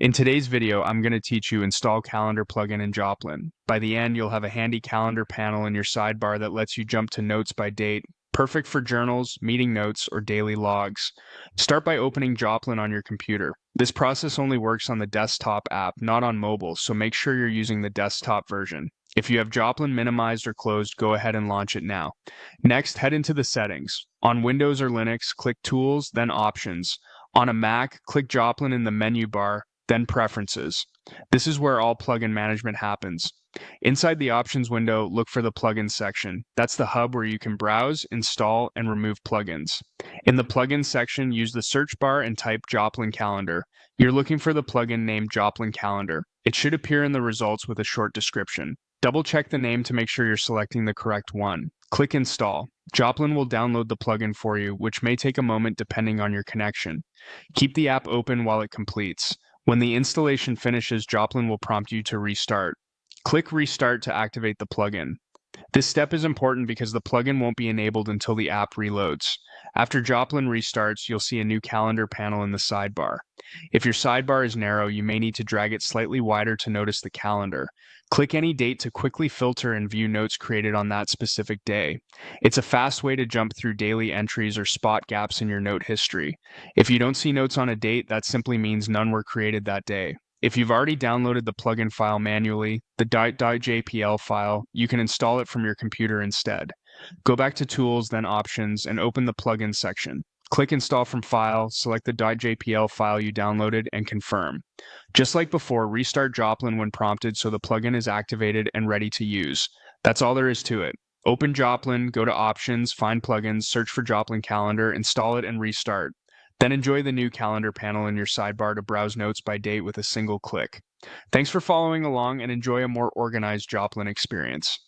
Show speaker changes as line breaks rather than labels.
In today's video, I'm going to teach you install calendar plugin in Joplin. By the end, you'll have a handy calendar panel in your sidebar that lets you jump to notes by date, perfect for journals, meeting notes, or daily logs. Start by opening Joplin on your computer. This process only works on the desktop app, not on mobile, so make sure you're using the desktop version. If you have Joplin minimized or closed, go ahead and launch it now. Next, head into the settings. On Windows or Linux, click Tools, then Options. On a Mac, click Joplin in the menu bar, then Preferences. This is where all plugin management happens. Inside the Options window, look for the Plugins section. That's the hub where you can browse, install, and remove plugins. In the Plugins section, use the search bar and type Joplin Calendar. You're looking for the plugin named Joplin Calendar. It should appear in the results with a short description. Double-check the name to make sure you're selecting the correct one. Click Install. Joplin will download the plugin for you, which may take a moment depending on your connection. Keep the app open while it completes. When the installation finishes, Joplin will prompt you to restart. Click Restart to activate the plugin. This step is important because the plugin won't be enabled until the app reloads. After Joplin restarts, you'll see a new calendar panel in the sidebar. If your sidebar is narrow, you may need to drag it slightly wider to notice the calendar. Click any date to quickly filter and view notes created on that specific day. It's a fast way to jump through daily entries or spot gaps in your note history. If you don't see notes on a date, that simply means none were created that day. If you've already downloaded the plugin file manually, the .jpl file, you can install it from your computer instead. Go back to Tools, then Options, and open the Plugin section. Click Install from File, select the .jpl file you downloaded, and confirm. Just like before, restart Joplin when prompted so the plugin is activated and ready to use. That's all there is to it. Open Joplin, go to Options, find Plugins, search for Joplin Calendar, install it, and restart. Then enjoy the new calendar panel in your sidebar to browse notes by date with a single click. Thanks for following along and enjoy a more organized Joplin experience.